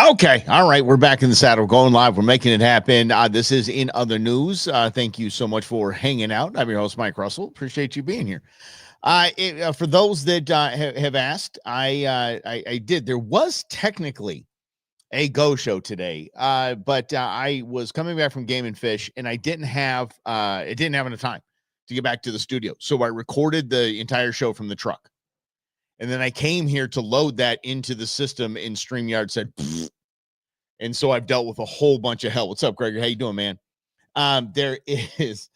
Okay. All right. We're back in the saddle, going live. We're making it happen. This is In Other News. Thank you so much for hanging out. I'm your host, Mike Russell. Appreciate you being here. For those that have asked, I did. There was technically a go show today, but I was coming back from Game and Fish, and I didn't have enough time to get back to the studio. So I recorded the entire show from the truck. And then I came here to load that into the system, and StreamYard said, pfft. And so I've dealt with a whole bunch of hell. What's up, Gregory? How you doing, man? There is,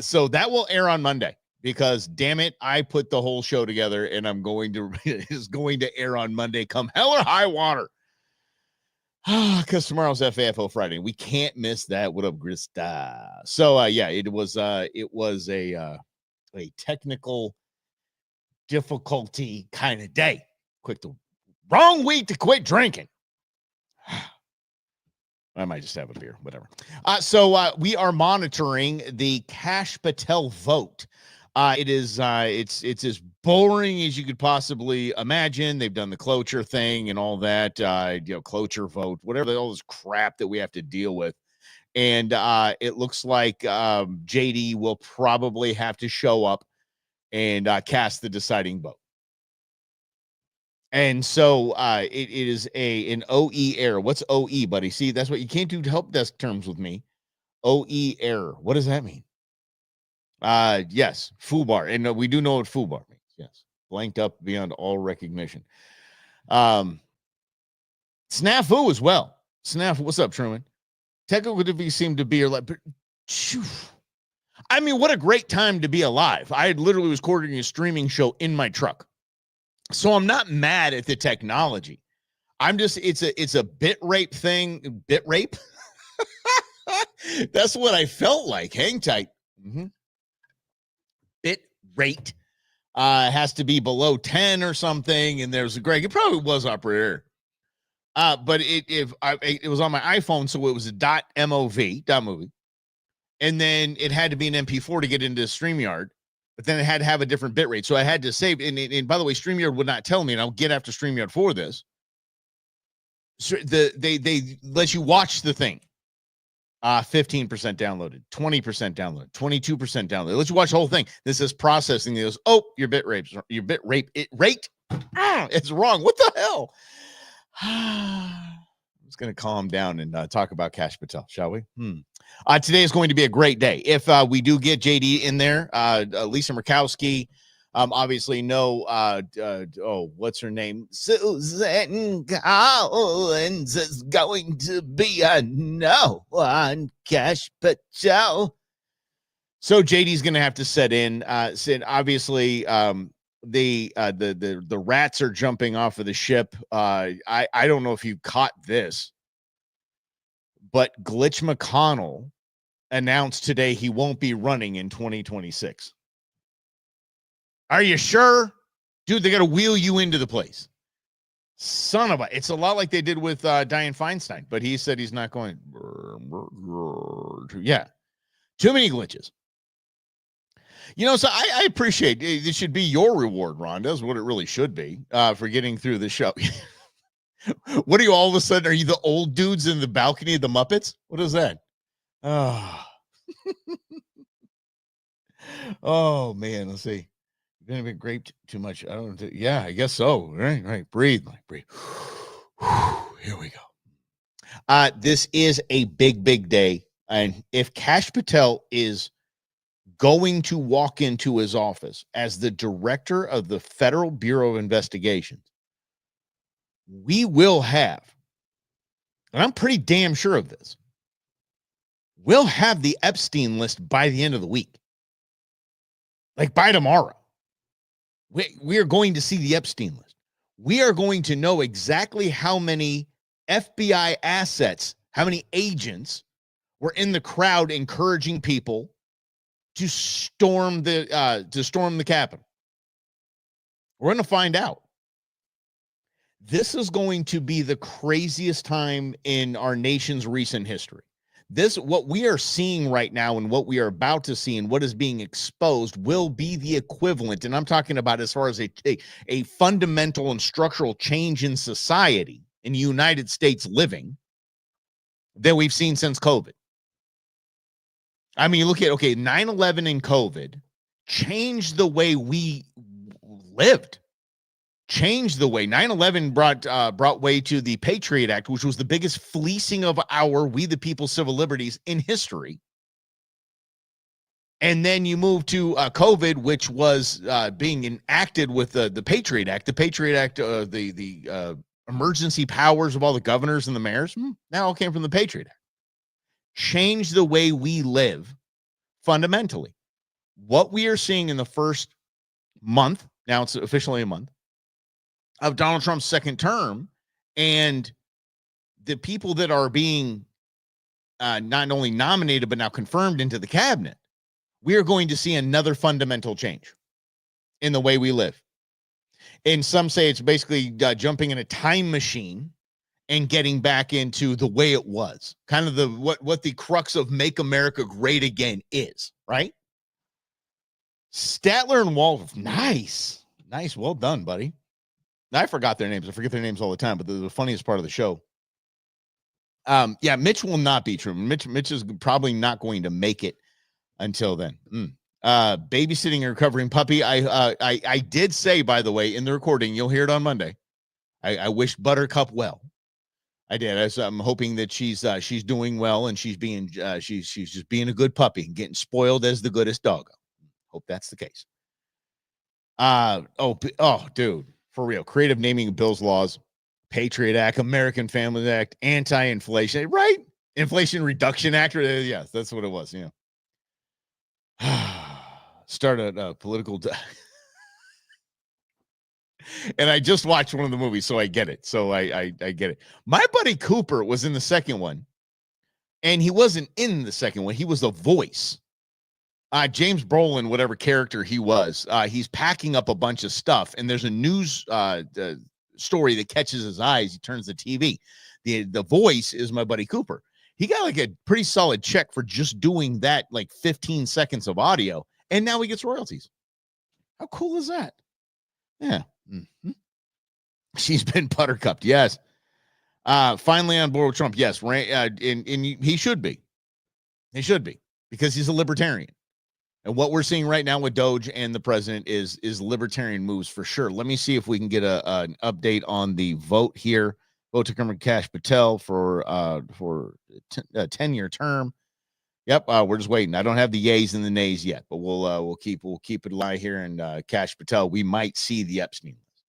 so that will air on Monday because, damn it, I put the whole show together, and it is going to air on Monday, come hell or high water. Because tomorrow's FAFO Friday. We can't miss that. What up, Grista? So, yeah, it was a technical difficulty kind of day. Wrong week to quit drinking. I might just have a beer, whatever. So we are monitoring the Kash Patel vote. It's as boring as you could possibly imagine. They've done the cloture thing and all that, cloture vote, whatever, all this crap that we have to deal with. And it looks like JD will probably have to show up and cast the deciding vote. And so it is an OE error. What's OE, buddy? See, that's what you can't do help desk terms with me. OE error. What does that mean? Yes, FUBAR. And we do know what FUBAR means. Yes. Blanked up beyond all recognition. Snafu as well. Snafu, what's up, Truman? Technical difficulties seem to be like, I mean, what a great time to be alive. I literally was recording a streaming show in my truck. So I'm not mad at the technology. I'm just, it's a bit rape thing. Bit rape? That's what I felt like. Hang tight. Mm-hmm. Bit rate has to be below 10 or something. And there's a Greg. It probably was operator. But it was on my iPhone, so it was a .mov. And then it had to be an MP4 to get into StreamYard. But then it had to have a different bit rate. So I had to save. And by the way, StreamYard would not tell me, and I'll get after StreamYard for this. So they let you watch the thing. 15% downloaded, 20% downloaded, 22% downloaded. They let you watch the whole thing. This is processing. It goes, oh, your bit rate, it's wrong. What the hell? I'm just going to calm down and talk about Kash Patel, shall we? Today is going to be a great day. If we do get JD in there, Lisa Murkowski, obviously no, what's her name? Susan Collins is going to be a no on Kash Patel. So JD's going to have to set in. Obviously, the rats are jumping off of the ship. I don't know if you caught this, but Glitch McConnell announced today he won't be running in 2026. Are you sure? Dude, they got to wheel you into the place. Son of a, it's a lot like they did with Dianne Feinstein, but he said he's not going. Yeah. Too many glitches. So I appreciate it. This should be your reward, Ron. That's what it really should be for getting through the show. What are you all of a sudden? Are you the old dudes in the balcony of the Muppets? What is that? Oh, oh man. Let's see. You've been graped too much. I don't know. Yeah, I guess so. Right. Breathe. Here we go. This is a big day. And if Kash Patel is going to walk into his office as the director of the Federal Bureau of Investigations, we will have, and I'm pretty damn sure of this, we'll have the Epstein list by the end of the week. Like by tomorrow. We are going to see the Epstein list. We are going to know exactly how many FBI assets, how many agents were in the crowd encouraging people to storm the Capitol. We're going to find out. This is going to be the craziest time in our nation's recent history. What we are seeing right now and what we are about to see and what is being exposed will be the equivalent. And I'm talking about as far as a fundamental and structural change in society in the United States living than we've seen since COVID. I mean, look at, 9/11 and COVID changed the way we lived. Changed the way. 9/11 brought way to the Patriot Act, which was the biggest fleecing of we the people civil liberties in history. And then you move to COVID, which was being enacted with the Patriot Act. The Patriot Act, the emergency powers of all the governors and the mayors, that all came from the Patriot Act. Changed the way we live fundamentally. What we are seeing in the first month, now it's officially a month, of Donald Trump's second term, and the people that are being not only nominated, but now confirmed into the cabinet, we are going to see another fundamental change in the way we live. And some say it's basically jumping in a time machine and getting back into the way it was. Kind of what the crux of Make America Great Again is, right? Statler and Waldorf. Nice. Well done, buddy. I forgot their names. I forget their names all the time, but they're the funniest part of the show. Yeah, Mitch will not be true. Mitch is probably not going to make it until then. Babysitting a recovering puppy. I did say, by the way, in the recording, you'll hear it on Monday, I wish Buttercup well. I did. I'm hoping that she's doing well, and she's just being a good puppy and getting spoiled as the goodest doggo. Hope that's the case. Dude, for real. Creative naming of bills laws, Patriot Act, American Family Act, anti-inflation, right? Inflation Reduction Act. Yes, that's what it was. Yeah. Started a political. And I just watched one of the movies, so I get it. So I get it. My buddy Cooper was in the second one, and he wasn't in the second one. He was the voice. James Brolin, whatever character he was, he's packing up a bunch of stuff, and there's a news story that catches his eyes. He turns the TV. The voice is my buddy Cooper. He got like a pretty solid check for just doing that, like 15 seconds of audio, and now he gets royalties. How cool is that? Yeah. Mm-hmm. She's been buttercupped. Yes. Finally on board with Trump. Yes. And he should be. He should be, because he's a libertarian. And what we're seeing right now with Doge and the president is libertarian moves for sure. Let me see if we can get an update on the vote here. Vote to come Kash Patel for a 10-year term. Yep, we're just waiting. I don't have the yays and the nays yet, but we'll keep it alive here. And Kash Patel, we might see the Epstein list.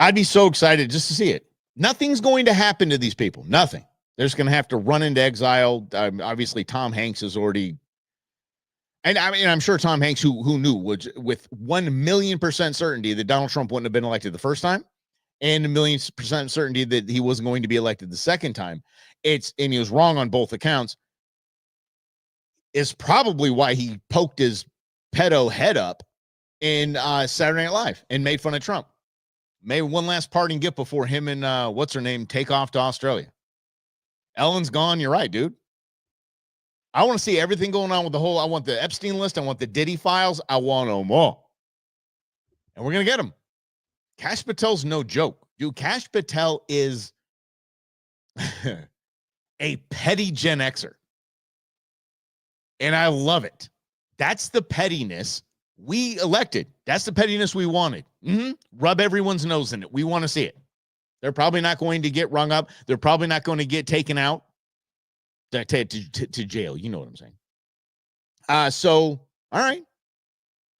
I'd be so excited just to see it. Nothing's going to happen to these people. Nothing. They're just going to have to run into exile. Obviously, Tom Hanks is already. And I mean, I'm sure Tom Hanks, who knew with 1,000,000% certainty that Donald Trump wouldn't have been elected the first time, and 1,000,000% certainty that he wasn't going to be elected the second time. And he was wrong on both accounts. Is probably why he poked his pedo head up in Saturday Night Live and made fun of Trump. Made one last parting gift before him and what's her name take off to Australia. Ellen's gone. You're right, dude. I want to see everything going on with I want the Epstein list. I want the Diddy files. I want them all. And we're going to get them. Kash Patel's no joke. Dude, Kash Patel is a petty Gen Xer. And I love it. That's the pettiness we elected. That's the pettiness we wanted. Rub everyone's nose in it. We want to see it. They're probably not going to get rung up. They're probably not going to get taken out to jail. You know what I'm saying? So, all right.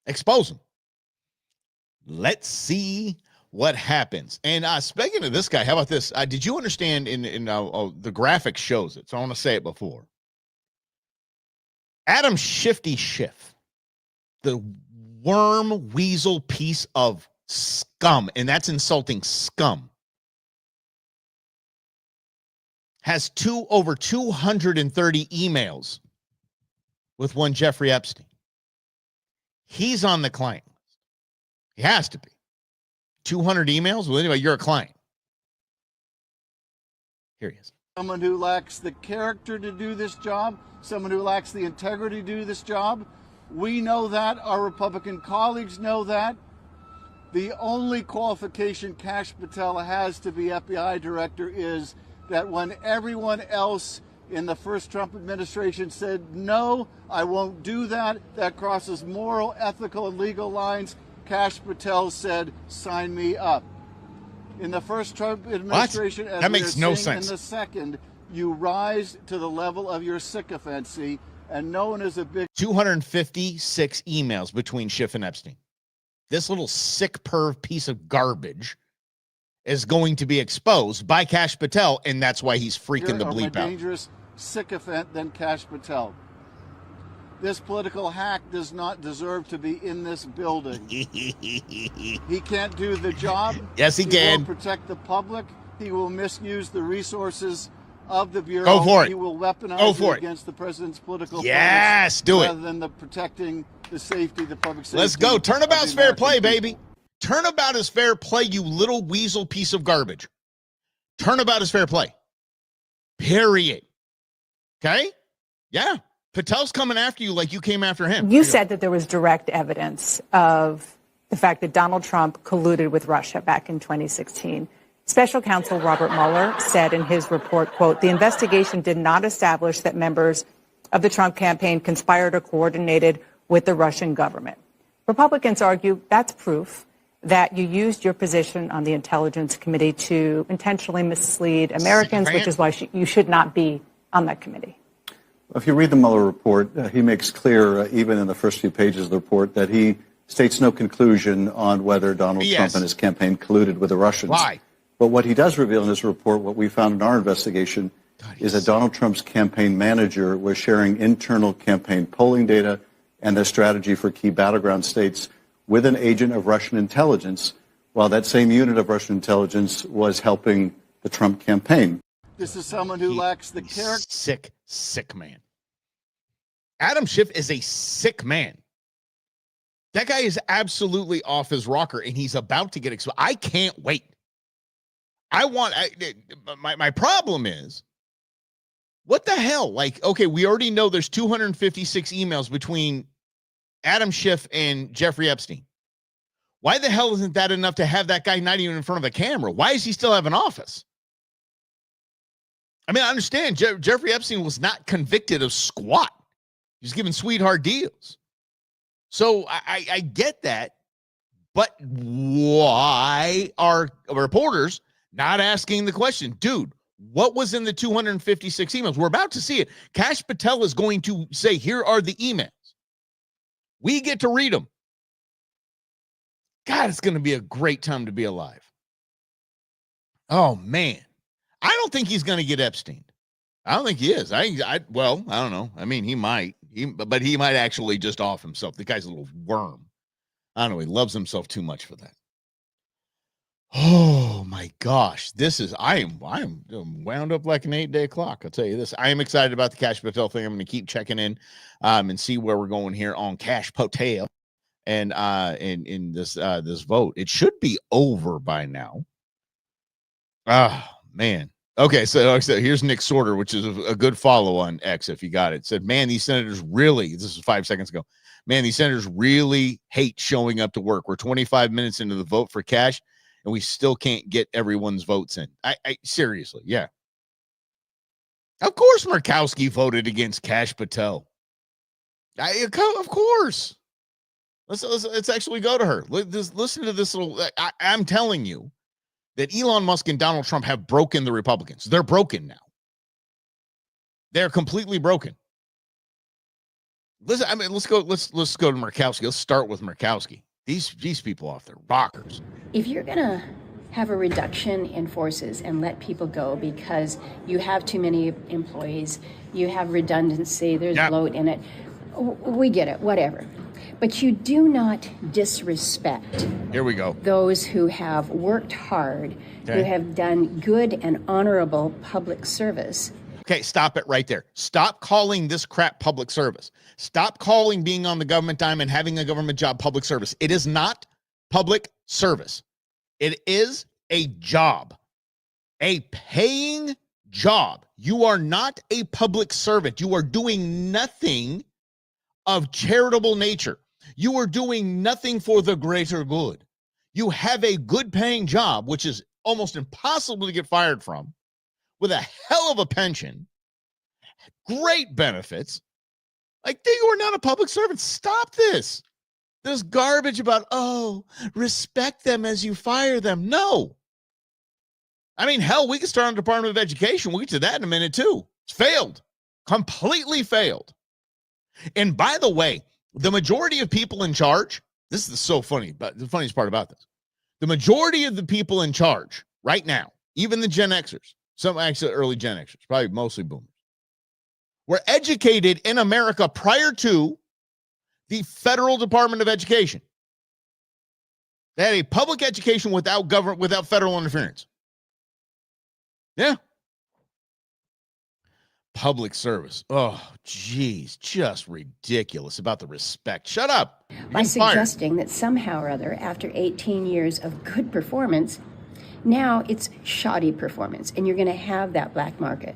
Expose them. Let's see what happens. And speaking of this guy, how about this? Did you understand in the graphic shows it? So I want to say it before. Adam Shifty Schiff, the worm weasel piece of scum, and that's insulting scum, has over 230 emails with one Jeffrey Epstein. He's on the client list. He has to be. 200 emails? Well, anyway, you're a client. Here he is. Someone who lacks the character to do this job, someone who lacks the integrity to do this job. We know that. Our Republican colleagues know that. The only qualification Kash Patel has to be FBI director is that when everyone else in the first Trump administration said, no, I won't do that, that crosses moral, ethical, and legal lines, Kash Patel said, sign me up. In the first Trump administration, as that makes no sense. In the second, you rise to the level of your sycophancy, and no one is a big... 256 emails between Schiff and Epstein. This little sick perv piece of garbage is going to be exposed by Kash Patel, and that's why he's freaking the bleep out. Dangerous sycophant than Kash Patel. This political hack does not deserve to be in this building. He can't do the job. Yes, he can. He won't protect the public. He will misuse the resources of the Bureau. Go for it. He will weaponize it against the president's political yes, do it. rather than protecting the safety, the public safety. Let's go. Turnabout's fair play, baby. Turnabout is fair play, you little weasel piece of garbage. Turnabout is fair play. Period. Okay? Yeah. Patel's coming after you like you came after him. You said that there was direct evidence of the fact that Donald Trump colluded with Russia back in 2016. Special counsel Robert Mueller said in his report, quote, the investigation did not establish that members of the Trump campaign conspired or coordinated with the Russian government. Republicans argue that's proof that you used your position on the Intelligence Committee to intentionally mislead Americans, which is why you should not be on that committee. If you read the Mueller report, he makes clear, even in the first few pages of the report, that he states no conclusion on whether Donald Trump and his campaign colluded with the Russians. Why? But what he does reveal in his report, what we found in our investigation, is that Donald Trump's campaign manager was sharing internal campaign polling data and their strategy for key battleground states with an agent of Russian intelligence, while that same unit of Russian intelligence was helping the Trump campaign. This is someone who lacks the character. Sick man. Adam Schiff is a sick man. That guy is absolutely off his rocker, and he's about to get exposed. I can't wait. My problem is, what the hell? Like, okay, we already know there's 256 emails between Adam Schiff and Jeffrey Epstein. Why the hell isn't that enough to have that guy not even in front of a camera? Why does he still have an office? I mean, I understand Jeffrey Epstein was not convicted of squat. He was given sweetheart deals. So I get that. But why are reporters not asking the question, dude, what was in the 256 emails? We're about to see it. Kash Patel is going to say, here are the emails. We get to read them. God, it's going to be a great time to be alive. Oh, man. I don't think he's going to get Epstein. I don't think he is. Well, I don't know. I mean, he might. But he might actually just off himself. The guy's a little worm. I don't know. He loves himself too much for that. Oh, my gosh. I am wound up like an 8-day clock. I'll tell you this. I am excited about the Kash Patel thing. I'm going to keep checking in and see where we're going here on Kash Patel and in this vote. It should be over by now. Oh, man. Okay, so here's Nick Sorter, which is a good follow on X if you got it. Said, man, these senators really, this is 5 seconds ago, man, these senators really hate showing up to work. We're 25 minutes into the vote for Kash, and we still can't get everyone's votes in. I seriously, yeah. Of course Murkowski voted against Kash Patel. Of course. Let's actually go to her. Listen to this little, I'm telling you that Elon Musk and Donald Trump have broken the Republicans. They're broken now. They're completely broken. Listen, I mean, let's go to Murkowski. Let's start with Murkowski. These people off their rockers. If you're gonna have a reduction in forces and let people go because you have too many employees, you have redundancy, there's bloat in it, we get it, whatever. But you do not disrespect Here we go. those who have worked hard, who have done good and honorable public service. Okay, stop it right there. Stop calling this crap public service. Stop calling being on the government dime and having a government job public service. It is not public service. It is a job, a paying job. You are not a public servant. You are doing nothing of charitable nature. You are doing nothing for the greater good. You have a good paying job, which is almost impossible to get fired from, with a hell of a pension, great benefits. Like, you are not a public servant. Stop this. There's garbage about, respect them as you fire them. No. I mean, hell, we can start on the Department of Education. We'll get to that in a minute, too. It's failed. Completely failed. And by the way, the majority of people in charge, this is so funny, but the funniest part about this, the majority of the people in charge right now, even the Gen Xers, some actually early Gen Xers, probably mostly boomers, were educated in America prior to the federal Department of Education. They had a public education without government, without federal interference. Yeah. Public service. Oh, geez, just ridiculous about the respect. Shut up. By suggesting that somehow or other, after 18 years of good performance, now it's shoddy performance, and you're going to have that black mark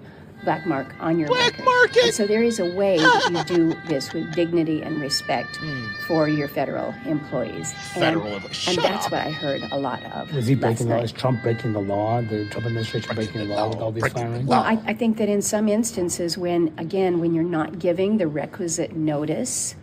on your black record. market. And so there is a way that you do this with dignity and respect for your federal employees. And that's what I heard a lot of. Was he breaking the law? Is Trump breaking the law? The Trump administration breaking the law with all these firings? Well, I think that in some instances, when you're not giving the requisite notice,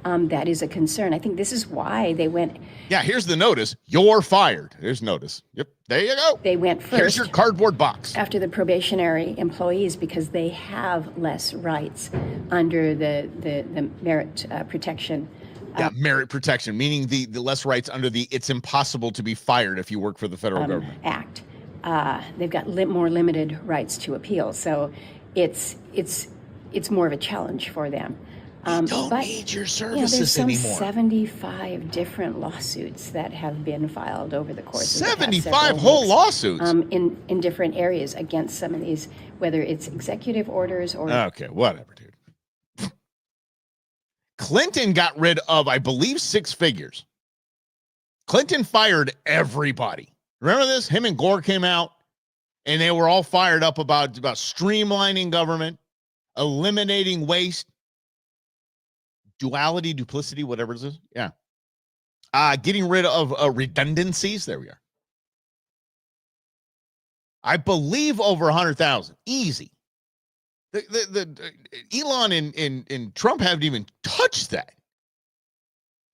that is a concern. I think this is why they went. Yeah, here's the notice. You're fired. There's notice. Yep, there you go. They went first. Here's your cardboard box. After the probationary employees, because they have less rights under the merit protection. Yeah, merit protection, meaning the less rights under the it's impossible to be fired if you work for the federal government Act. They've got more limited rights to appeal. So it's more of a challenge for them. Don't need your services there's anymore. 75 different lawsuits that have been filed over the course of the past 75 whole lawsuits in different areas against some of these, whether it's executive orders or. Okay, whatever, dude. Clinton got rid of, I believe, 6 figures. Clinton fired everybody. Remember this? Him and Gore came out, and they were all fired up about streamlining government, eliminating waste. Duality, duplicity, whatever it is. Yeah. Getting rid of redundancies. There we are. I believe over 100,000. Easy. The Elon and Trump haven't even touched that.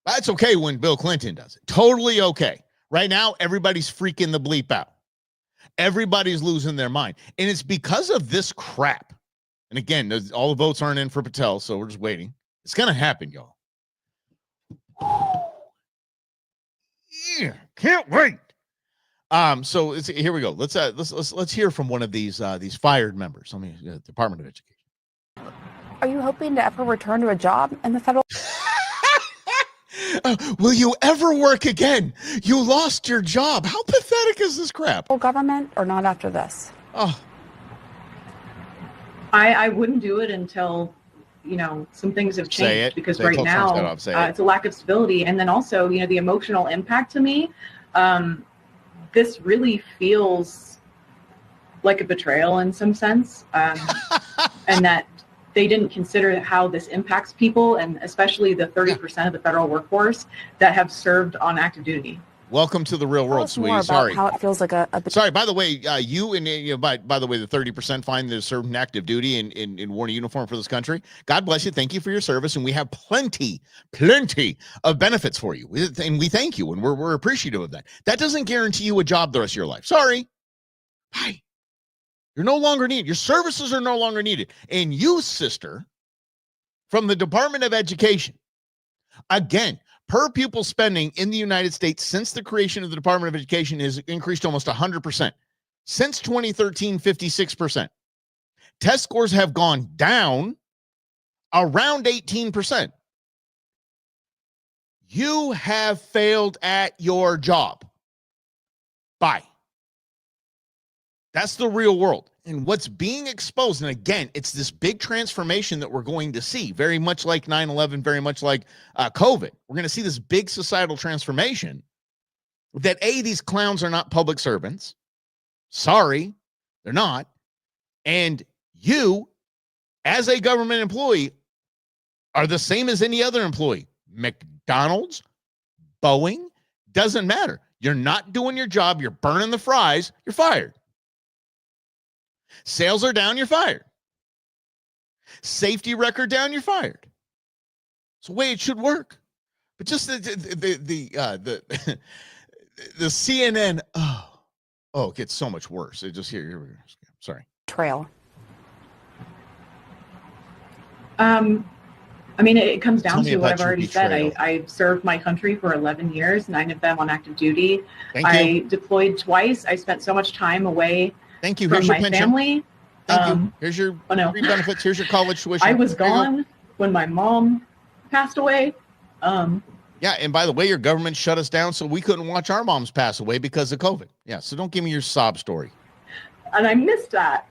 That's okay when Bill Clinton does it. Totally okay. Right now, everybody's freaking the bleep out. Everybody's losing their mind. And it's because of this crap. And again, all the votes aren't in for Patel, so we're just waiting. It's going to happen, y'all. Yeah, can't wait. So here we go. Let's hear from one of these fired members. I mean, Department of Education. Are you hoping to ever return to a job in the federal? Will you ever work again? You lost your job. How pathetic is this crap? Government or not after this? Oh, I wouldn't do it until some things have changed, because right now it's a lack of stability. And then also, the emotional impact to me, this really feels like a betrayal in some sense. And that they didn't consider how this impacts people, and especially the 30% of the federal workforce that have served on active duty. Welcome to the real world, sweetie. More Sorry. about how it feels like a Sorry, by the way, you and by the way, the 30% find that served in active duty and worn a uniform for this country. God bless you. Thank you for your service, and we have plenty of benefits for you, and we thank you, and we're appreciative of that. That doesn't guarantee you a job the rest of your life. Sorry. Bye. You're no longer needed. Your services are no longer needed. And you, sister, from the Department of Education, again, per pupil spending in the United States since the creation of the Department of Education has increased almost 100%. Since 2013, 56%. Test scores have gone down around 18%. You have failed at your job. Bye. That's the real world. And what's being exposed, and again, it's this big transformation that we're going to see, very much like 9/11, very much like COVID. We're going to see this big societal transformation that, these clowns are not public servants. Sorry, they're not. And you, as a government employee, are the same as any other employee. McDonald's, Boeing, doesn't matter. You're not doing your job. You're burning the fries. You're fired. Sales are down. You're fired. Safety record down. You're fired. It's the way it should work. But just the CNN. Oh, it gets so much worse. It just here we go. Sorry. Trail. I mean, it comes down to what I've already betrayal. said. I served my country for 11 years, 9 of them on active duty. I deployed twice. I spent so much time away from my family. Thank you. Here's your free benefits. Here's your college tuition. I was gone when my mom passed away. Yeah, and by the way, your government shut us down so we couldn't watch our moms pass away because of COVID. Yeah, so don't give me your sob story. And I missed that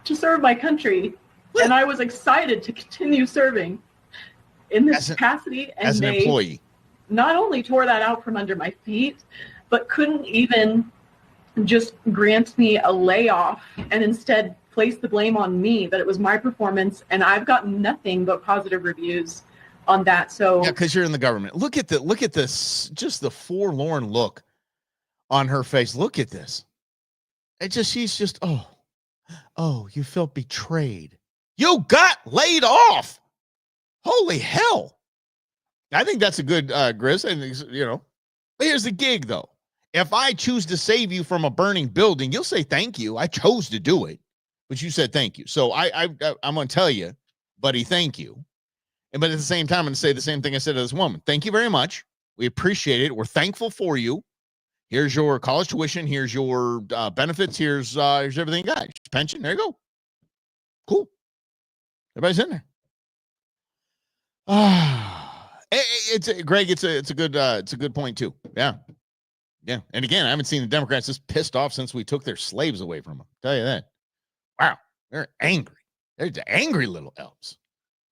to serve my country. And I was excited to continue serving in this capacity. And as an employee. Not only tore that out from under my feet, but couldn't even just grant me a layoff and instead place the blame on me that it was my performance. And I've gotten nothing but positive reviews on that. So yeah, because you're in the government. Look at this, just the forlorn look on her face. Look at this. She's just, oh, you felt betrayed. You got laid off. Holy hell. I think that's a good Grizz. And but here's the gig though. If I choose to save you from a burning building, you'll say thank you. I chose to do it, but you said thank you. So I'm going to tell you, buddy, thank you. But at the same time, I'm going to say the same thing I said to this woman. Thank you very much. We appreciate it. We're thankful for you. Here's your college tuition. Here's your benefits. Here's everything you got. Your pension. There you go. Cool. Everybody's in there. Greg. It's a good point too. Yeah. And again, I haven't seen the Democrats this pissed off since we took their slaves away from them. I'll tell you that. Wow, they're angry. They're angry little elves.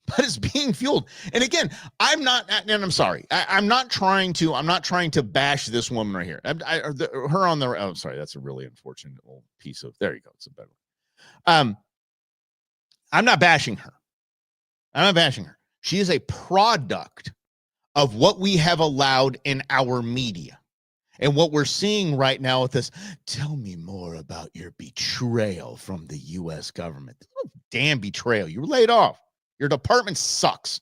But it's being fueled. And again, I'm sorry. I'm not trying to bash this woman right here. Sorry, that's a really unfortunate little piece of. There you go. It's a better one. I'm not bashing her. She is a product of what we have allowed in our media. And what we're seeing right now with this, tell me more about your betrayal from the U.S. government. Oh, damn betrayal. You were laid off. Your department sucks.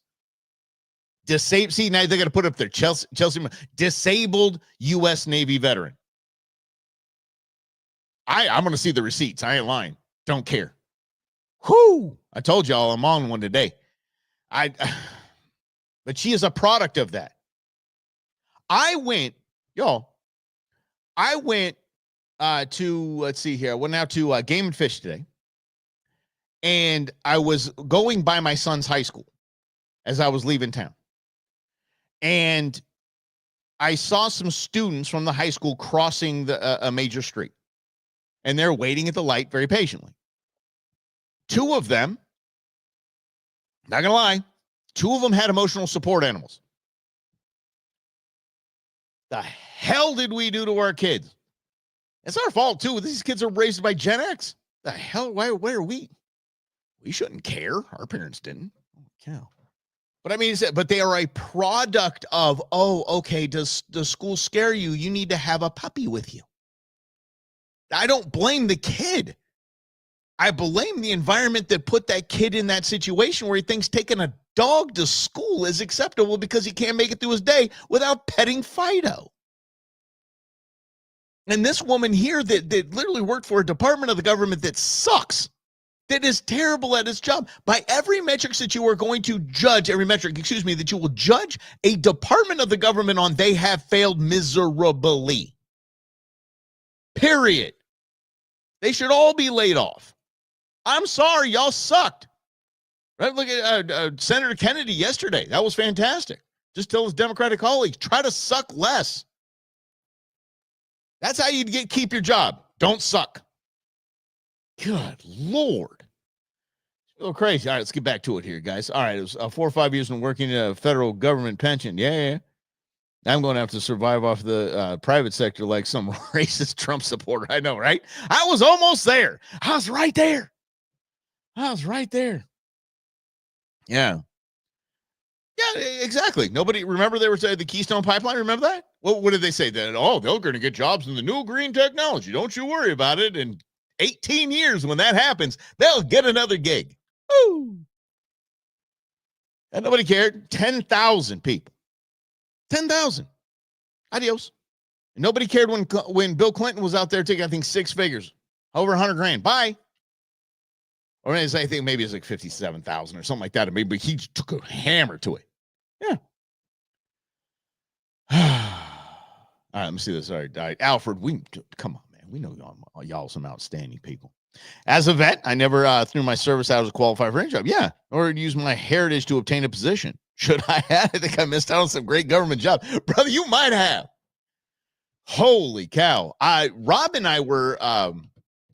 See, now they're going to put up their Chelsea disabled U.S. Navy veteran. I'm going to see the receipts. I ain't lying. Don't care. Whoo! I told y'all I'm on one today. But she is a product of that. I went to, let's see here. I went out to Game and Fish today. And I was going by my son's high school as I was leaving town. And I saw some students from the high school crossing a major street. And they're waiting at the light very patiently. Two of them, not going to lie, two of them had emotional support animals. The hell did we do to our kids? It's our fault, too. These kids are raised by Gen X. The hell? Why are we? We shouldn't care. Our parents didn't. Holy cow. But I mean, but they are a product of, okay, does school scare you? You need to have a puppy with you. I don't blame the kid. I blame the environment that put that kid in that situation where he thinks taking a dog to school is acceptable because he can't make it through his day without petting Fido. And this woman here that literally worked for a department of the government that sucks, that is terrible at its job. By every metric that you are going to judge, that you will judge a department of the government on, they have failed miserably. Period. They should all be laid off. I'm sorry, y'all sucked. Right? Look at Senator Kennedy yesterday. That was fantastic. Just tell his Democratic colleagues, try to suck less. That's how you keep your job. Don't suck. Good Lord. It's a little crazy. All right, let's get back to it here, guys. All right, it was 4 or 5 years when working in a federal government pension. Yeah. I'm going to have to survive off the private sector like some racist Trump supporter. I know, right? I was almost there. I was right there. Yeah. Yeah, exactly. Nobody remember they were saying the Keystone Pipeline. Remember that? What did they say? That they're going to get jobs in the new green technology. Don't you worry about it. In 18 years, when that happens, they'll get another gig. Woo! And nobody cared. 10,000 people. 10,000. Adios. And nobody cared when Bill Clinton was out there taking, I think, 6 figures, over $100,000. Bye. Or I think maybe it's like 57,000 or something like that. Maybe he took a hammer to it. Yeah. All right, let me see this. All right, Alfred, come on, man. We know y'all some outstanding people. As a vet, I never threw my service out as a qualified for any job. Yeah, or use my heritage to obtain a position. Should I have? I think I missed out on some great government job. Brother, you might have. Holy cow. Rob and I were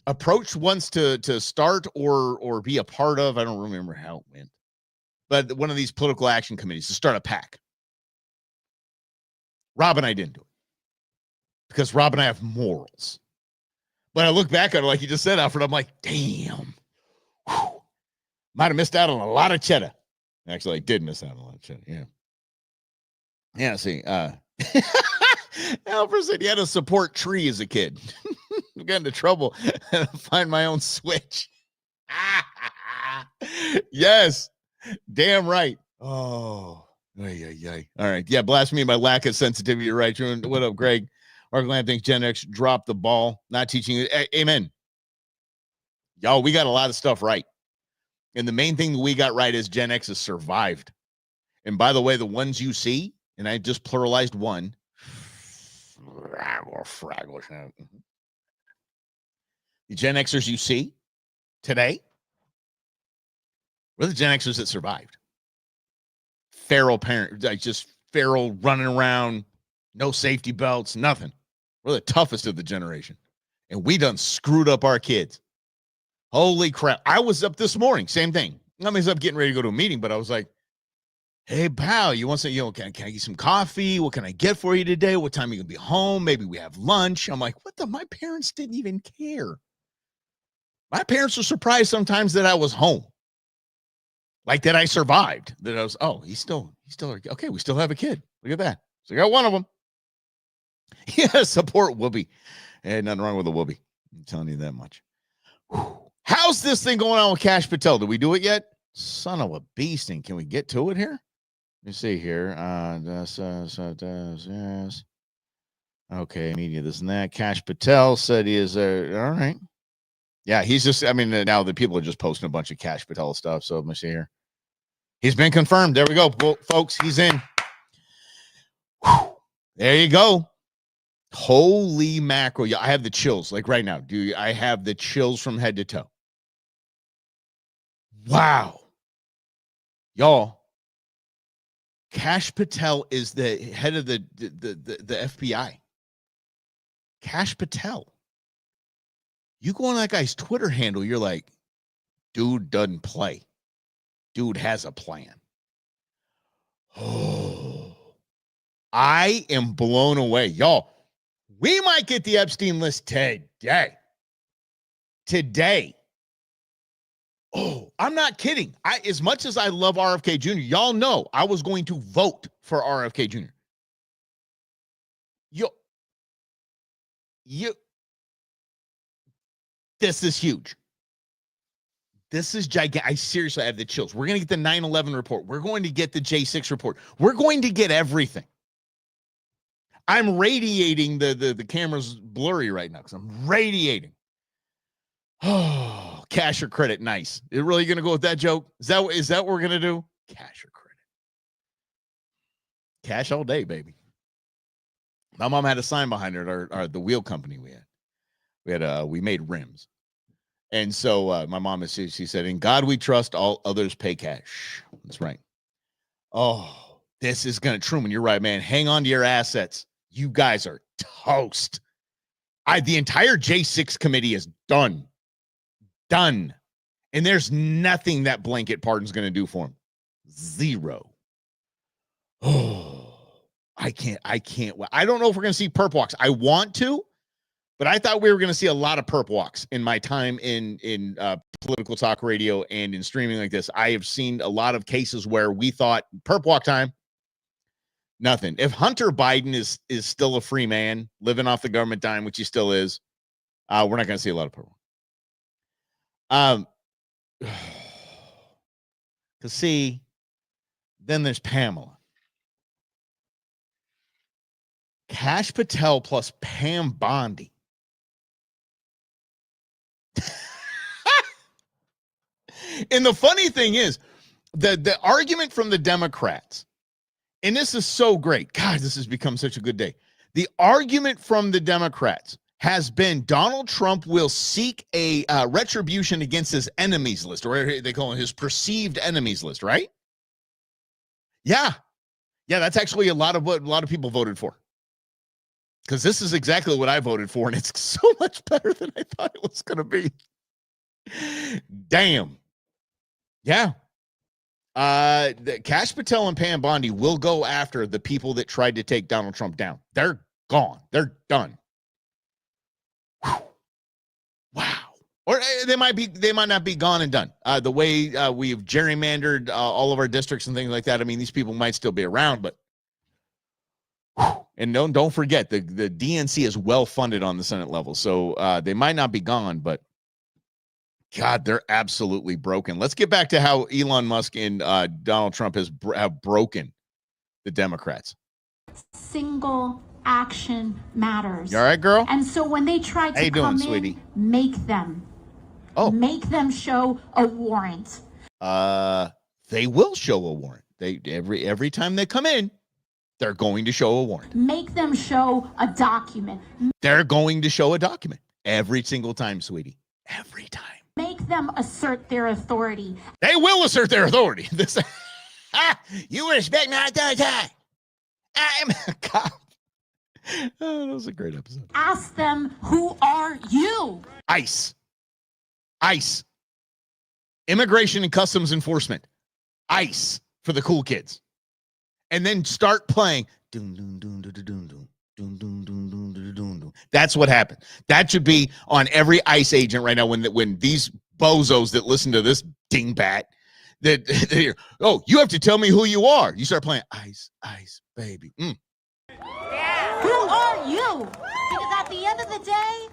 approached once to start or be a part of, I don't remember how it went, but one of these political action committees to start a PAC. Rob and I didn't do it because Rob and I have morals. But I look back at it, like you just said, Alfred, I'm like, damn, might have missed out on a lot of cheddar. Actually, I did miss out on a lot of cheddar. Yeah. Yeah, see, Alfred said he had a support tree as a kid. I got into trouble and find my own switch. Yes, damn right. Oh, yeah. All right. Yeah, blasphemy by lack of sensitivity. You're right. What up, Greg? Mark Lamb thinks Gen X dropped the ball, not teaching it. Amen. Y'all, we got a lot of stuff right. And the main thing we got right is Gen X has survived. And by the way, the ones you see, and I just pluralized one, the Gen Xers you see today were the Gen Xers that survived. Feral parent, like just feral running around, no safety belts, nothing. We're the toughest of the generation. And we done screwed up our kids. Holy crap. I was up this morning, same thing. I was up getting ready to go to a meeting, but I was like, hey, pal, you want some, can I get some coffee? What can I get for you today? What time are you going to be home? Maybe we have lunch. I'm like, what the? My parents didn't even care. My parents were surprised sometimes that I was home. Like that I survived. That I was, he's still, okay, we still have a kid. Look at that. So I got one of them. Yeah, support Whoopi. Hey, nothing wrong with a Whoopi. I'm telling you that much. Whew. How's this thing going on with Kash Patel? Did we do it yet? Son of a beast. And can we get to it here? Let me see here. Yes. Okay, media, this and that. Kash Patel said he is all right. Yeah, he's just, now the people are just posting a bunch of Kash Patel stuff. So let me see here. He's been confirmed. There we go, folks. He's in. Whew. There you go. Holy mackerel. Yeah, I have the chills like right now. I have the chills from head to toe. Wow. Y'all, Kash Patel is the head of the FBI. Kash Patel. You go on that guy's Twitter handle, you're like, dude doesn't play. Dude has a plan. Oh, I am blown away. Y'all, we might get the Epstein list today. Today. Oh, I'm not kidding. As much as I love RFK Jr., y'all know I was going to vote for RFK Jr. This is huge. This is gigantic. I seriously have the chills. We're going to get the 9/11 report. We're going to get the J6 report. We're going to get everything. I'm radiating the camera's blurry right now because I'm radiating. Oh, cash or credit. Nice. You're really going to go with that joke? Is that what we're going to do? Cash or credit? Cash all day, baby. My mom had a sign behind her at the wheel company we had. We made rims. And so my mom, she said, in God we trust, all others pay cash. That's right. Oh, this is going to, Truman, you're right, man. Hang on to your assets. You guys are toast. The entire J6 committee is done. Done. And there's nothing that blanket pardon's going to do for him. Zero. Oh, I can't. I don't know if we're going to see perp walks. I want to, But I thought we were going to see a lot of perp walks in my time in political talk radio and in streaming like this. I have seen a lot of cases where we thought perp walk time, nothing. If Hunter Biden is still a free man living off the government dime, which he still is, we're not going to see a lot of perp walk. Because see, then there's Pamela. Kash Patel plus Pam Bondi. And the funny thing is, the argument from the Democrats, and this is so great. God, this has become such a good day. The argument from the Democrats has been Donald Trump will seek a retribution against his enemies list, or they call it his perceived enemies list, right? Yeah. Yeah, that's actually a lot of what a lot of people voted for. Because this is exactly what I voted for, and it's so much better than I thought it was going to be. Damn. Yeah. Kash Patel and Pam Bondi will go after the people that tried to take Donald Trump down. They're gone. They're done. Whew. Wow. Or they might not be gone and done. The way we've gerrymandered all of our districts and things like that. I mean, these people might still be around, but whew. And don't forget the DNC is well funded on the Senate level, so they might not be gone, but God, they're absolutely broken. Let's get back to how Elon Musk and Donald Trump have broken the Democrats. Single action matters. You all right, girl? And so when they try to come in, make them show a warrant. They will show a warrant. They every time they come in, they're going to show a warrant. Make them show a document. They're going to show a document every single time, sweetie. Every time. Make them assert their authority. They will assert their authority. You respect my authority. I'm a cop. Oh, that was a great episode. Ask them, who are you? ICE. Immigration and Customs Enforcement. ICE for the cool kids. And then start playing. That's what happened. That should be on every ICE agent right now when these bozos that listen to this dingbat that hear, oh, you have to tell me who you are. You start playing ICE, baby. Yeah. Who are you? Because at the end of the day,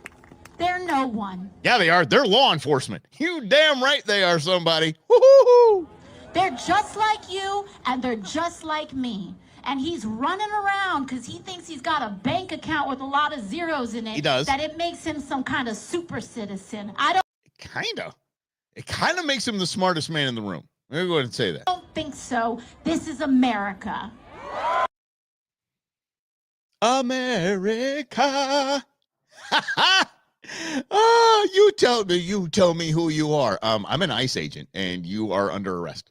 they're no one. Yeah, they are. They're law enforcement. You damn right they are somebody. Woo-hoo-hoo. They're just like you, and they're just like me. And he's running around because he thinks he's got a bank account with a lot of zeros in it. He does. That it makes him some kind of super citizen. It kind of makes him the smartest man in the room. Let me go ahead and say that. I don't think so. This is America. America. Oh, you tell me who you are. I'm an ICE agent and you are under arrest.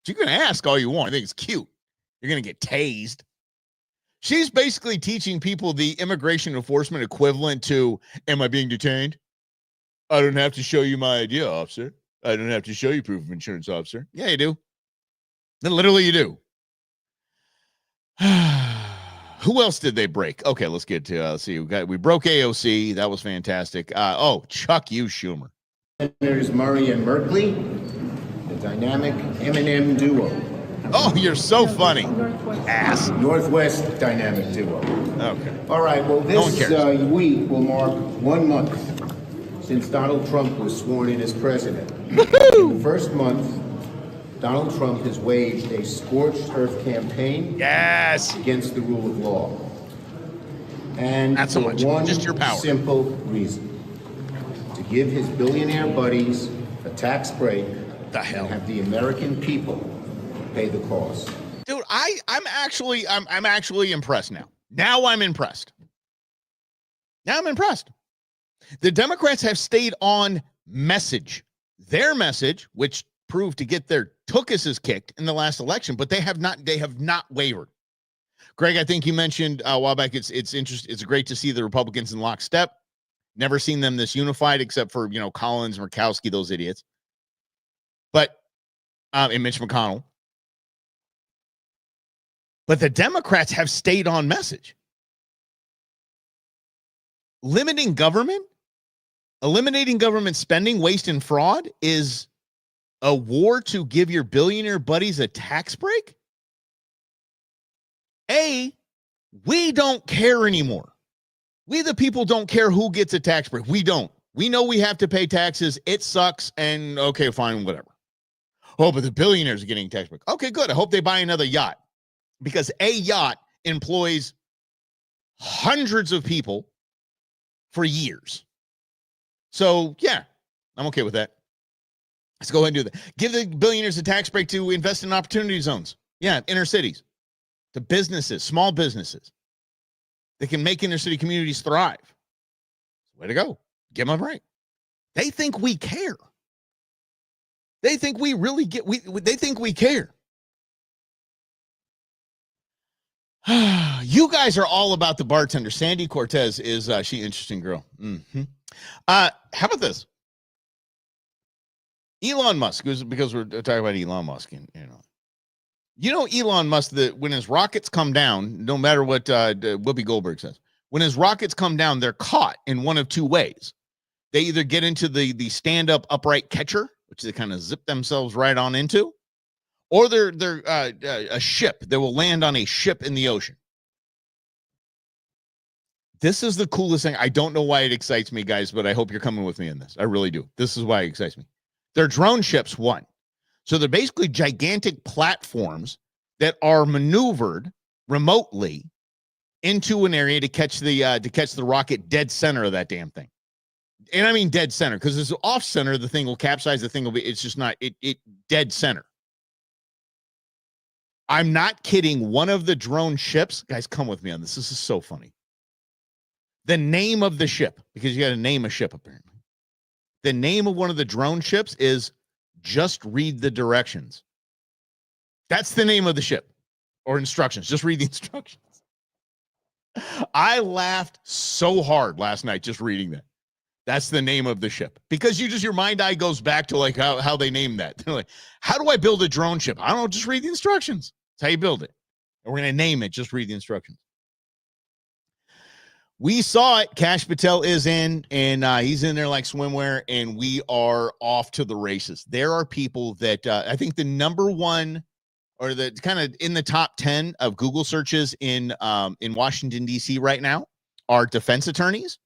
You can ask all you want. I think it's cute. You're going to get tased. She's basically teaching people the immigration enforcement equivalent to, am I being detained? I don't have to show you my ID, officer. I don't have to show you proof of insurance, officer. Yeah, you do. Literally, you do. Who else did they break? Okay, let's get to, let's see. We broke AOC. That was fantastic. Chuck you, Schumer. Senators Murray and Merkley, the dynamic M&M duo. Oh, you're so funny, ass. Northwest dynamic duo. Okay. All right, well, this week will mark 1 month since Donald Trump was sworn in as president. In the first month, Donald Trump has waged a scorched earth campaign against the rule of law. And not so much, just your power. Simple reason. To give his billionaire buddies a tax break the hell? And have the American people pay the cost. Dude, I'm actually impressed now. Now I'm impressed. The Democrats have stayed on message. Their message, which proved to get their tuchuses kicked in the last election, but they have not wavered. Greg, I think you mentioned a while back, it's interesting. It's great to see the Republicans in lockstep. Never seen them this unified except for, Collins, Murkowski, those idiots. But, and Mitch McConnell. But the Democrats have stayed on message. Eliminating government spending, waste, and fraud is a war to give your billionaire buddies a tax break? We don't care anymore. We, the people, don't care who gets a tax break. We don't. We know we have to pay taxes. It sucks. And okay, fine, whatever. Oh, but the billionaires are getting a tax break. Okay, good. I hope they buy another yacht, because a yacht employs hundreds of people for years. So, yeah, I'm okay with that. Let's go ahead and do that. Give the billionaires a tax break to invest in opportunity zones. Yeah, inner cities, to businesses, small businesses. They can make inner city communities thrive. Way to go. Give them a break. They think we care. They think we really they think we care. You guys are all about the bartender. Sandy Cortez is she interesting girl. Mm-hmm. How about this? Elon Musk, because we're talking about Elon Musk, and Elon Musk, that when his rockets come down, no matter what Whoopi Goldberg says, when his rockets come down, they're caught in one of two ways. They either get into the stand-up upright catcher, which they kind of zip themselves right on into, or they're a ship that will land on a ship in the ocean. This is the coolest thing. I don't know why it excites me, guys, but I hope you're coming with me in this. I really do. This is why it excites me. They're drone ships, one. So they're basically gigantic platforms that are maneuvered remotely into an area to catch the rocket dead center of that damn thing. And I mean dead center, because it's off center, the thing will capsize, the thing will be, it's just not, it dead center. I'm not kidding. One of the drone ships, guys, come with me on this. This is so funny. The name of the ship, because you got to name a ship apparently. The name of one of the drone ships is Just Read the Directions. That's the name of the ship, or instructions. Just read the instructions. I laughed so hard last night just reading that. That's the name of the ship, because your mind eye goes back to like how they named that. They're like, how do I build a drone ship? I don't know. Just read the instructions. That's how you build it. And we're going to name it. Just read the instructions. We saw it. Kash Patel is in, and he's in there like swimwear, and we are off to the races. There are people that I think the number one, or the kind of in the top 10 of Google searches in Washington, D.C. right now are defense attorneys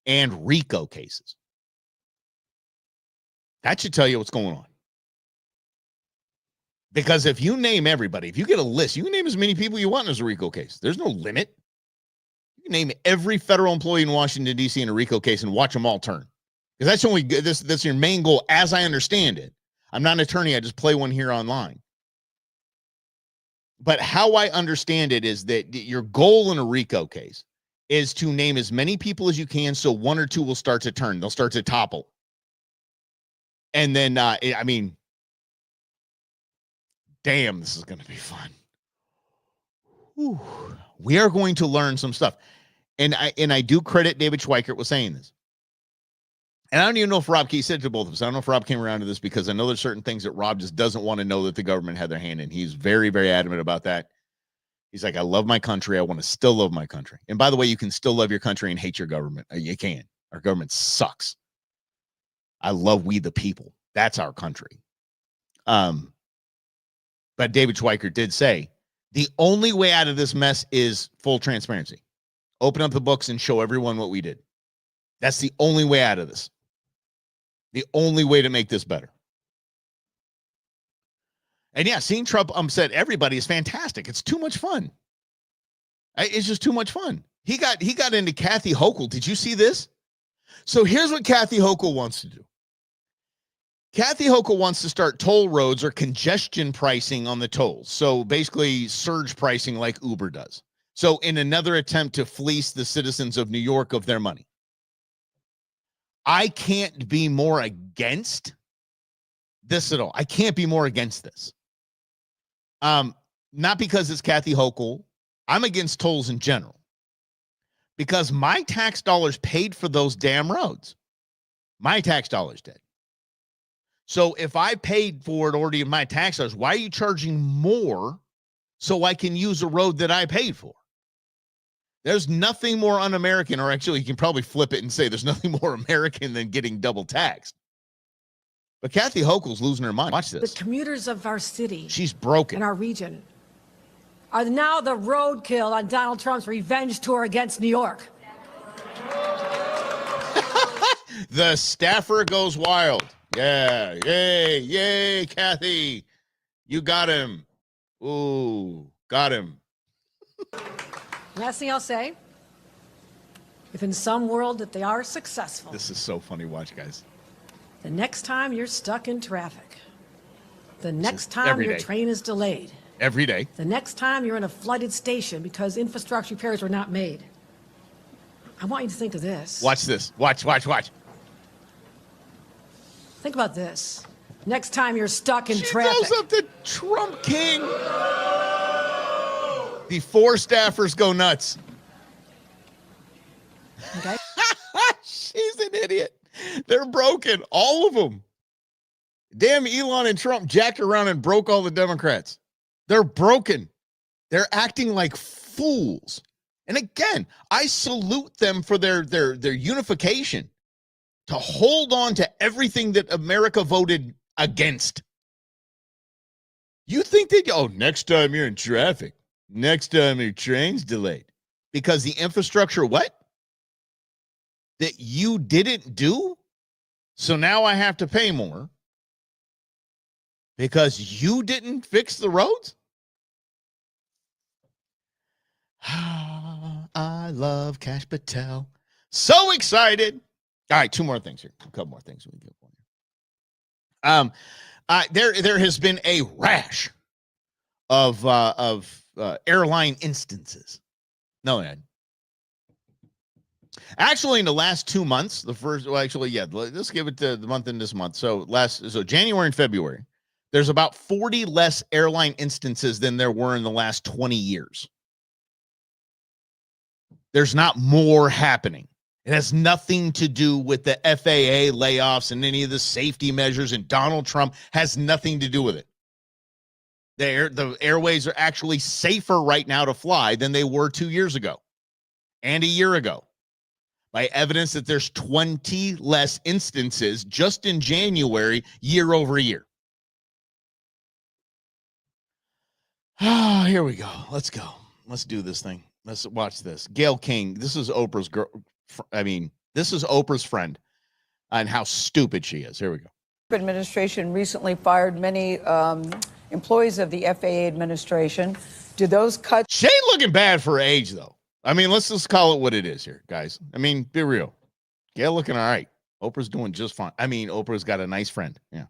and RICO cases. That should tell you what's going on. Because if you name everybody, if you get a list, you can name as many people you want as a RICO case. There's no limit. You can name every federal employee in Washington, D.C. in a RICO case and watch them all turn. Because that's your main goal, as I understand it. I'm not an attorney. I just play one here online. But how I understand it is that your goal in a RICO case is to name as many people as you can, so one or two will start to turn. They'll start to topple. And then, damn, this is going to be fun. Whew. We are going to learn some stuff. And I do credit David Schweikert with saying this. And I don't even know if Rob, he said to both of us, I don't know if Rob came around to this, because I know there's certain things that Rob just doesn't want to know that the government had their hand in. He's very, very adamant about that. He's like, I love my country. I want to still love my country. And by the way, you can still love your country and hate your government. You can. Our government sucks. I love we the people. That's our country. But David Schweikert did say, the only way out of this mess is full transparency. Open up the books and show everyone what we did. That's the only way out of this. The only way to make this better. And yeah, seeing Trump upset everybody is fantastic. It's too much fun. It's just too much fun. He got into Kathy Hochul. Did you see this? So here's what Kathy Hochul wants to do. Kathy Hochul wants to start toll roads or congestion pricing on the tolls. So basically surge pricing like Uber does. So in another attempt to fleece the citizens of New York of their money. I can't be more against this at all. I can't be more against this. Not because it's Kathy Hochul. I'm against tolls in general. Because my tax dollars paid for those damn roads. My tax dollars did. So if I paid for it already in my tax dollars, why are you charging more so I can use a road that I paid for? There's nothing more un-American, or actually you can probably flip it and say there's nothing more American than getting double taxed. But Kathy Hochul's losing her mind. Watch this. The commuters of our city. She's broken. In our region are now the roadkill on Donald Trump's revenge tour against New York. The staffer goes wild. Yeah, yay, Kathy. You got him. Ooh, got him. Last thing I'll say, if in some world that they are successful. This is so funny. Watch, guys. The next time you're stuck in traffic, the next time your train is delayed, every day, the next time you're in a flooded station because infrastructure repairs were not made, I want you to think of this. Watch this. Watch. Think about this. Next time you're stuck in traffic. She goes up to Trump King. The 4 staffers go nuts. Okay. She's an idiot. They're broken. All of them. Damn, Elon and Trump jacked around and broke all the Democrats. They're broken. They're acting like fools. And again, I salute them for their unification to hold on to everything that America voted against. You think that, next time you're in traffic, next time your train's delayed, because the infrastructure, what? That you didn't do? So now I have to pay more because you didn't fix the roads? I love Kash Patel. So excited. All right, 2 more things here. A couple more things we can get for you. There has been a rash of airline instances. No, Ed. Actually, in the last 2 months, let's give it to the month in this month. So January and February, there's about 40 less airline instances than there were in the last 20 years. There's not more happening. It has nothing to do with the FAA layoffs and any of the safety measures, and Donald Trump has nothing to do with it. The airways are actually safer right now to fly than they were 2 years ago and a year ago, by evidence that there's 20 less instances just in January, year over year. Here we go. Let's go. Let's do this thing. Let's watch this. Gayle King. This is Oprah's girl. This is Oprah's friend and how stupid she is. Here we go. The administration recently fired many employees of the FAA administration. Do those cuts? She ain't looking bad for her age, though. I mean, let's just call it what it is here, guys. I mean, be real. Gayle looking all right. Oprah's doing just fine. I mean, Oprah's got a nice friend. Yeah.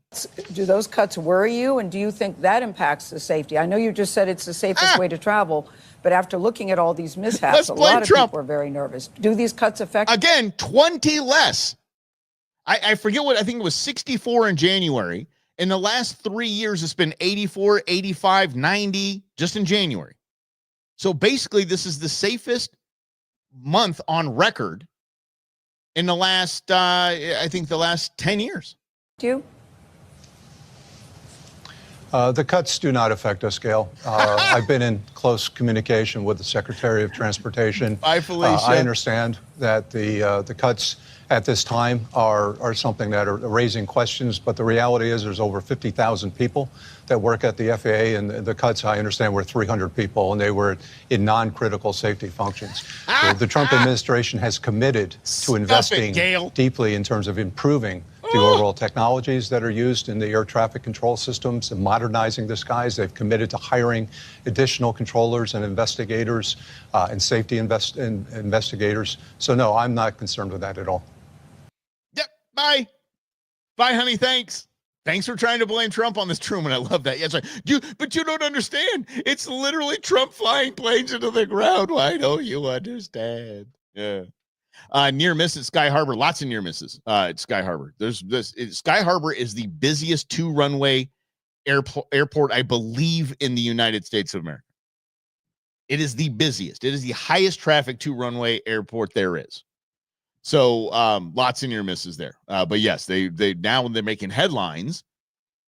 Do those cuts worry you? And do you think that impacts the safety? I know you just said it's the safest way to travel, but after looking at all these mishaps, a lot of people are very nervous. Do these cuts affect? Again, 20 less. I forget I think it was 64 in January. In the last 3 years, it's been 84, 85, 90, just in January. So basically, this is the safest month on record in the last, I think the last 10 years. Do you? The cuts do not affect us, Gayle. I've been in close communication with the Secretary of Transportation. Bye, Felicia. I understand that the cuts at this time are something that are raising questions, but the reality is there's over 50,000 people that work at the FAA, and the cuts, I understand, were 300 people, and they were in non-critical safety functions. The Trump administration has committed to investing deeply in terms of improving the overall technologies that are used in the air traffic control systems and modernizing the skies. They've committed to hiring additional controllers and investigators and safety investigators. So, no, I'm not concerned with that at all. Yep. Bye. Bye, honey. Thanks. Thanks for trying to blame Trump on this, Truman. I love that. Yeah, it's like, but you don't understand. It's literally Trump flying planes into the ground. Why don't you understand? Yeah. Near miss at Sky Harbor. Lots of near misses at Sky Harbor. Sky Harbor is the busiest 2-runway airport, I believe, in the United States of America. It is the busiest. It is the highest traffic 2-runway airport there is. So lots of near misses there. But yes, they now they're making headlines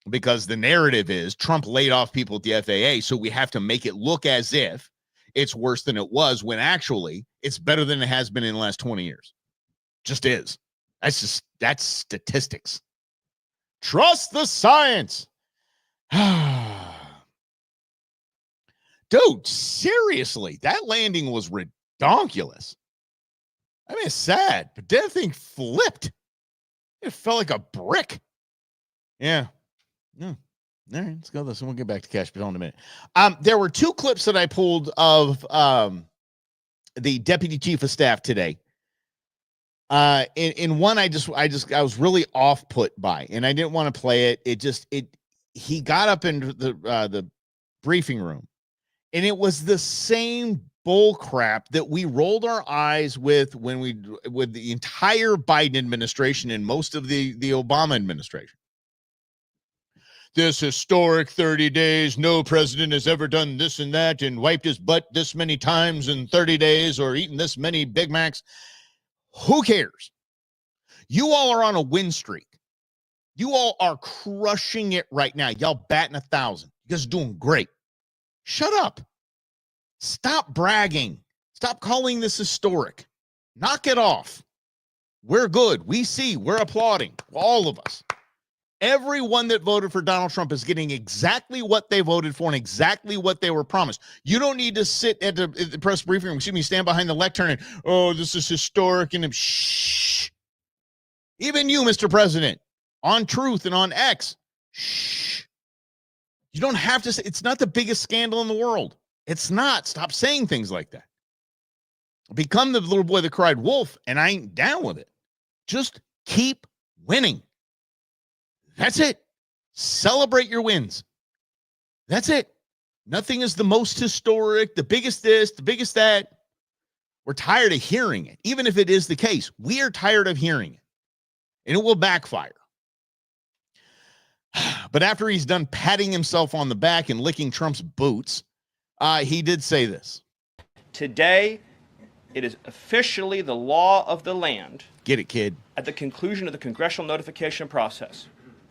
because the narrative is Trump laid off people at the FAA. So we have to make it look as if it's worse than it was, when actually it's better than it has been in the last 20 years. Just is. That's statistics. Trust the science. Dude, seriously, that landing was redonkulous. I mean, it's sad, but that thing flipped. It felt like a brick. Yeah. All right, let's go this. We'll get back to Cash Patel in a minute. There were two clips that I pulled of the deputy chief of staff today. In one, I was really off put by, and I didn't want to play it. He got up in the briefing room, and it was the same bull crap that we rolled our eyes with with the entire Biden administration and most of the Obama administration. This historic 30 days, no president has ever done this and that and wiped his butt this many times in 30 days or eaten this many Big Macs. Who cares? You all are on a win streak. You all are crushing it right now. Y'all batting 1,000. You guys are doing great. Shut up. Stop bragging. Stop calling this historic. Knock it off. We're good. We see. We're applauding. All of us. Everyone that voted for Donald Trump is getting exactly what they voted for and exactly what they were promised. You don't need to sit at the press briefing room, stand behind the lectern and, oh, this is historic, and shh. Even you, Mr. President, on Truth and on X, shh. You don't have to say, it's not the biggest scandal in the world. It's not. Stop saying things like that. Become the little boy that cried wolf, and I ain't down with it. Just keep winning. That's it. Celebrate your wins. That's it. Nothing is the most historic, the biggest this, the biggest that. We're tired of hearing it. Even if it is the case, we are tired of hearing it. And it will backfire. But after he's done patting himself on the back and licking Trump's boots, he did say this. Today, it is officially the law of the land. Get it, kid. At the conclusion of the congressional notification process.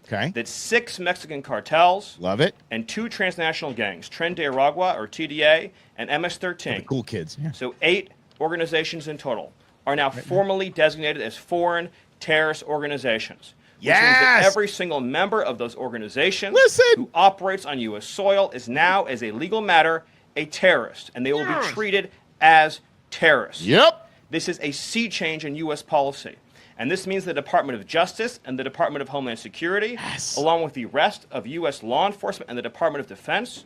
Okay. That 6 Mexican cartels. Love it. And 2 transnational gangs, Tren de Aragua, or TDA, and MS-13. Oh, cool kids. Yeah. So 8 organizations in total are now formally designated as foreign terrorist organizations. Which means that every single member of those organizations who operates on U.S. soil is now, as a legal matter, a terrorist. And they will be treated as terrorists. Yep. This is a sea change in U.S. policy. And this means the Department of Justice and the Department of Homeland Security, along with the rest of U.S. law enforcement and the Department of Defense,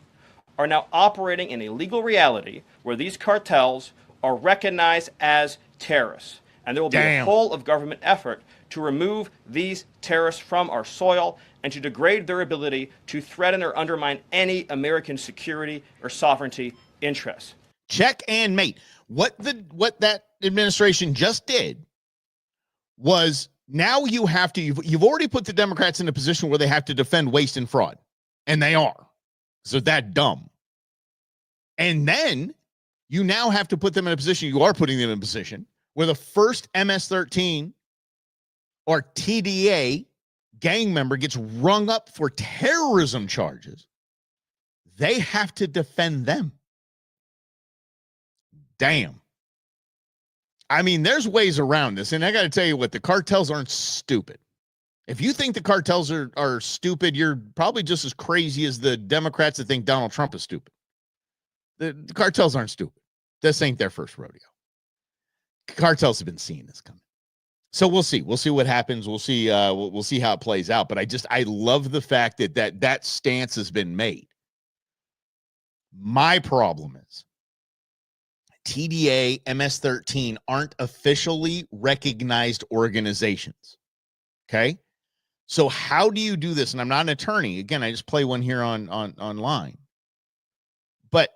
are now operating in a legal reality where these cartels are recognized as terrorists. And there will be a whole of government effort to remove these terrorists from our soil and to degrade their ability to threaten or undermine any American security or sovereignty interests. Check and mate. What that administration just did was, now you have to, you've already put the Democrats in a position where they have to defend waste and fraud. And they are. So that dumb. And then you now have to put them in a position, you are putting them in a position where the first MS-13 or TDA gang member gets rung up for terrorism charges. They have to defend them. Damn. I mean, there's ways around this. And I got to tell you what, the cartels aren't stupid. If you think the cartels are stupid, you're probably just as crazy as the Democrats that think Donald Trump is stupid. The cartels aren't stupid. This ain't their first rodeo. Cartels have been seeing this coming. So we'll see. We'll see what happens. We'll see. We'll see how it plays out. But I love the fact that stance has been made. My problem is TDA, MS-13 aren't officially recognized organizations. Okay. So how do you do this? And I'm not an attorney. Again, I just play one here online. But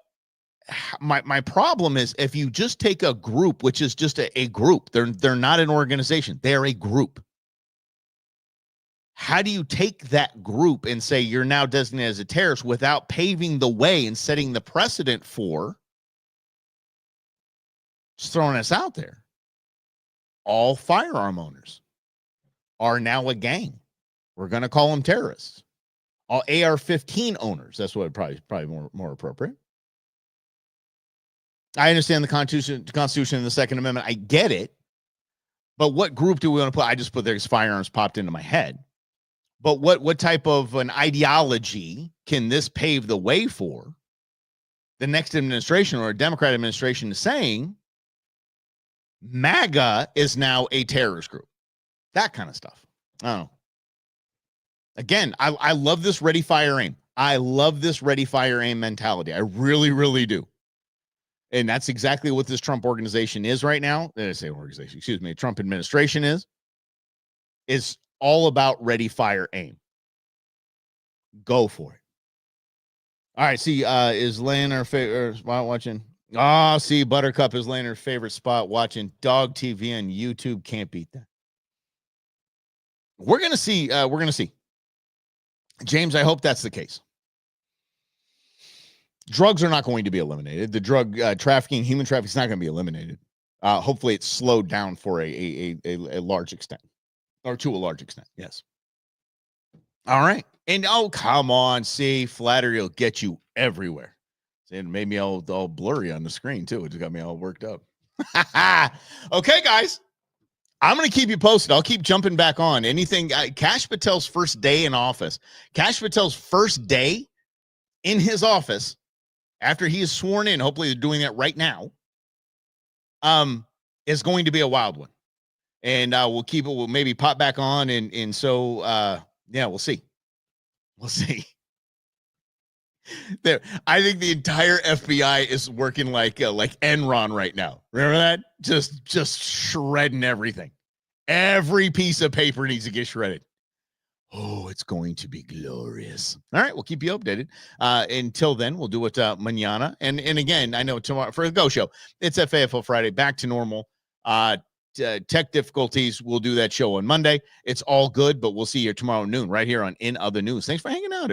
my problem is, if you just take a group, which is just a group, they're not an organization. They're a group. How do you take that group and say you're now designated as a terrorist without paving the way and setting the precedent for just throwing us out there? All firearm owners are now a gang. We're going to call them terrorists. All AR-15 owners, that's what probably more appropriate, I understand the Constitution and the Second Amendment. I get it. But what group do we want to put? I just put there's firearms popped into my head. But what type of an ideology can this pave the way for? The next administration or a Democrat administration is saying MAGA is now a terrorist group. That kind of stuff. I don't know. Again, I love this ready, fire, aim. I love this ready, fire, aim mentality. I really, really do. And that's exactly what this Trump organization is right now. I say organization, excuse me. Trump administration is all about ready, fire, aim. Go for it. All right. See, is laying her favorite spot watching? Oh, see, Buttercup is laying her favorite spot watching Dog TV on YouTube. Can't beat that. We're gonna see. James, I hope that's the case. Drugs are not going to be eliminated. The drug trafficking, human trafficking is not going to be eliminated. Hopefully it's slowed down for a large extent, or to a large extent. Yes. All right. And oh, come on. See, flattery will get you everywhere. It made me all blurry on the screen too. It just got me all worked up. Okay, guys. I'm going to keep you posted. I'll keep jumping back on anything. Kash Patel's first day in office. Kash Patel's first day in his office after he is sworn in. Hopefully they're doing that right now. Is going to be a wild one. And we'll keep it. We'll maybe pop back on. And so, yeah, we'll see. We'll see. There, I think the entire FBI is working like Enron right now. Remember that? Just shredding everything. Every piece of paper needs to get shredded. Oh, it's going to be glorious. All right, we'll keep you updated. Until then, we'll do it mañana. And again, I know tomorrow for the Go Show, it's FAFO Friday, back to normal. Tech difficulties, we'll do that show on Monday. It's all good, but we'll see you tomorrow noon right here on In Other News. Thanks for hanging out.